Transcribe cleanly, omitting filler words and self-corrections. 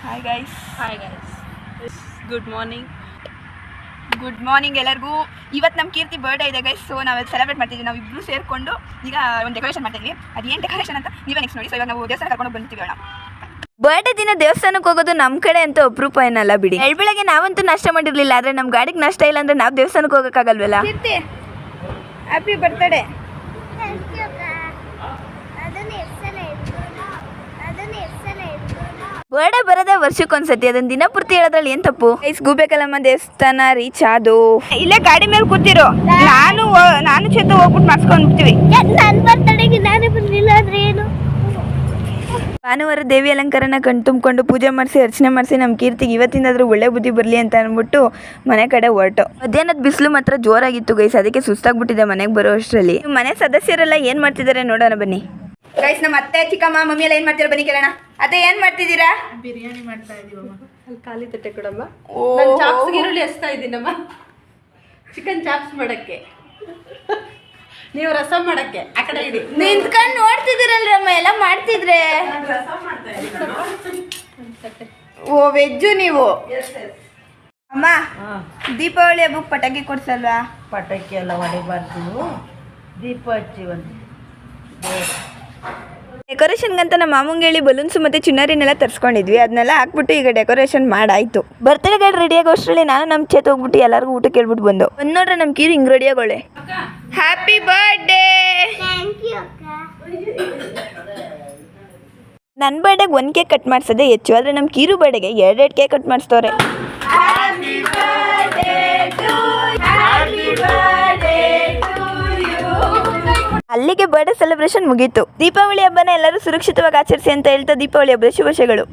Hi guys. Good morning ಎಲ್ಲರಿಗೂ. ಇವತ್ತು ನಮ್ಮ ಕೀರ್ತಿ ಬರ್ಡೇ ಇದೆ ಗೈಸ್. ಸೊ ನಾವು ಸೆಲೆಬ್ರೇಟ್ ಮಾಡ್ತಿದ್ವಿ, ನಾವು ಇಬ್ಬರು ಸೇರಿಕೊಂಡು ಈಗ ಒಂದು ಡೆಕೋರೇಷನ್ ಮಾಡ್ತಿದ್ವಿ. ಅದು ಏನು ಡೆಕೋರೇಷನ್ ಅಂತ ನೀವೇ ನೆಕ್ಸ್ಟ್ ನೋಡಿ. ಸೊ ಇವಾಗ ನಾವು ದೇವಸ್ಥಾನ ಕರ್ಕೊಂಡು ಬಂದಿದ್ದೀವಿ. ಬರ್ಡೇ ದಿನ ದೇವಸ್ಥಾನಕ್ಕೆ ಹೋಗೋದು ನಮ್ಮ ಕಡೆ ಅಂತ ಅಪರೂಪ ಏನಲ್ಲ ಬಿಡಿ. ಬೆಳಗ್ಗೆ ನಾವಂತೂ ನಾಷ್ಟ ಮಾಡಿರಲಿಲ್ಲ, ಆದರೆ ನಮ್ಮ ಗಾಡಿಗೆ ನಾಷ್ಟ ಇಲ್ಲ ಅಂದರೆ ನಾವು ದೇವಸ್ಥಾನಕ್ಕೆ ಹೋಗೋಕ್ಕಾಗಲ್ವಲ್ಲ. ಕೀರ್ತಿ ಹ್ಯಾಪಿ ಬರ್ತ್ಡೇ. ಬರ್ಡೇ ಬರೋದೇ ವರ್ಷಕ್ಕೊಂದ್ಸತಿ, ಅದನ್ನ ದಿನ ಪೂರ್ತಿ ಹೇಳೋದ್ರಲ್ಲಿ ಏನು ತಪ್ಪು. ಗೂಬೇಕಲ್ಲಮ್ಮ ದೇವಸ್ಥಾನ ರೀಚ್ ಅದು ಇಲ್ಲೇ ಗಾಡಿ ಮೇಲೆ ಕೂತಿರೋ. ನಾನು ಚೇತು ಹೋಗ್ಬಿಟ್ಟು ಮಾಡಿಸ್ಕೊಂಡ್ಬಿಡ್ತೀವಿ. ನನ್ನ ಬರ್ತಡೆಗೆ ನಾನೇ ಬಂದಿಲ್ಲ ಅಂದ್ರೆ ಏನು? ಭಾನುವಾರ ದೇವಿ ಅಲಂಕಾರನ ಕಣ್ ತುಂಬಿಕೊಂಡು ಪೂಜೆ ಮಾಡಿಸಿ ಅರ್ಚನೆ ಮಾಡಿಸಿ ನಮ್ಮ ಕೀರ್ತಿಗೆ ಇವತ್ತಿಂದಾದ್ರೂ ಒಳ್ಳೆ ಬುದ್ಧಿ ಬರಲಿ ಅಂತ ಅಂದ್ಬಿಟ್ಟು ಮನೆ ಕಡೆ ಹೊರಟು. ಮಧ್ಯಾಹ್ನದ ಬಿಸಿಲು ಮಾತ್ರ ಜೋರಾಗಿತ್ತು ಗೈಸ್, ಅದಕ್ಕೆ ಸುಸ್ತಾಗ್ಬಿಟ್ಟಿದೆ ಮನೆಗೆ ಬರೋ ಅಷ್ಟರಲ್ಲಿ. ಮನೆ ಸದಸ್ಯರೆಲ್ಲ ಏನು ಮಾಡ್ತಿದ್ದಾರೆ ನೋಡೋಣ ಬನ್ನಿ. ಗೈಸ್ ನಮ್ಮ ಅತ್ತೆ ಚಿಕ್ಕಮ್ಮ ಮಮ್ಮಿ ಎಲ್ಲ ಏನು ಮಾಡ್ತೀರಾ ಬನ್ನಿ ಕೇಳೋಣ. ಅತ್ತೆ ಏನು ಮಾಡ್ತಿದ್ದೀರಾ? ಬಿರಿಯಾನಿ ಮಾಡ್ತಾ ಇದೀವಮ್ಮ. ಅಲ್ಲಿ ಖಾಲಿ ತಟ್ಟೆ ಕೊಡಮ್ಮ. ಚಾಪ್ಸ್ ಈರುಳ್ಳಿ ಹಚ್ತಾ ಇದ್ದೀನಮ್ಮ. ಚಿಕನ್ ಚಾಪ್ಸ್ ಮಾಡಕ್ಕೆ, ನೀವು ರಸಂ ಮಾಡಕ್ಕೆ ಆ ಕಡೆ ಇಡಿ. ನಿಂತ್ಕೊಂಡು ನೋಡ್ತಿದ್ದೀರಲ್ರಮ್ಮ ಎಲ್ಲ ಮಾಡ್ತಿದ್ರೆ. ರಸಂ ಮಾಡ್ತಾ ಇದ್ದೀನಿ. ಓ ವೆಜ್ಜು ನೀವು. ಅಮ್ಮ ದೀಪಾವಳಿ ಹಬ್ಬಕ್ಕೆ ಪಟಾಕಿ ಕೊಡ್ಸಲ್ವಾ? ಪಟಾಕಿ ಎಲ್ಲ ಹೊಡಿಬಾರ್ದು, ದೀಪ ಹಚ್ಚಿ ಒಂದು ಡೆಕೋರೇಷನ್ಗಂತ ನಮ್ಮ ಮಾಮಂಗೆ ಹೇಳಿ ಬಲೂನ್ಸ್ ಮತ್ತು ಚಿನ್ನರಿನೆಲ್ಲ ತರಿಸ್ಕೊಂಡಿದ್ವಿ. ಅದನ್ನೆಲ್ಲ ಹಾಕ್ಬಿಟ್ಟು ಈಗ ಡೆಕೋರೇಷನ್ ಮಾಡಾಯಿತು. ಬರ್ತ್ಡೇ ಗಾಡಿ ರೆಡಿ ಆಗೋಷ್ಟರಲ್ಲಿ ನಾನು ನಮ್ಮ ಚೇತ್ ಹೋಗ್ಬಿಟ್ಟು ಎಲ್ಲರಿಗೂ ಊಟಕ್ಕೆ ಹೇಳ್ಬಿಟ್ಟು ಬಂದು ನೋಡ್ರೆ ನಮ್ಮ ಕೀರು ಹಿಂಗೆ ರೆಡಿ ಆಗೋಳೆ. Happy birthday. ನನ್ನ ಬರ್ಡೇಗೆ 1 ಕೇಕ್ ಕಟ್ ಮಾಡಿಸೋದೇ ಹೆಚ್ಚು, ಆದರೆ ನಮ್ಮ ಕೀರು ಬರ್ಡೇಗೆ 2 ಕೇಕ್ ಕಟ್ ಮಾಡಿಸ್ತವ್ರೆ. ಅಲ್ಲಿಗೆ ಬರ್ಡೇ ಸೆಲೆಬ್ರೇಷನ್ ಮುಗೀತು. ದೀಪಾವಳಿ ಹಬ್ಬನ ಎಲ್ಲರೂ ಸುರಕ್ಷಿತವಾಗಿ ಆಚರಿಸಿ ಅಂತ ಹೇಳ್ತಾ ದೀಪಾವಳಿ ಹಬ್ಬದ ಶುಭಾಶಯಗಳು.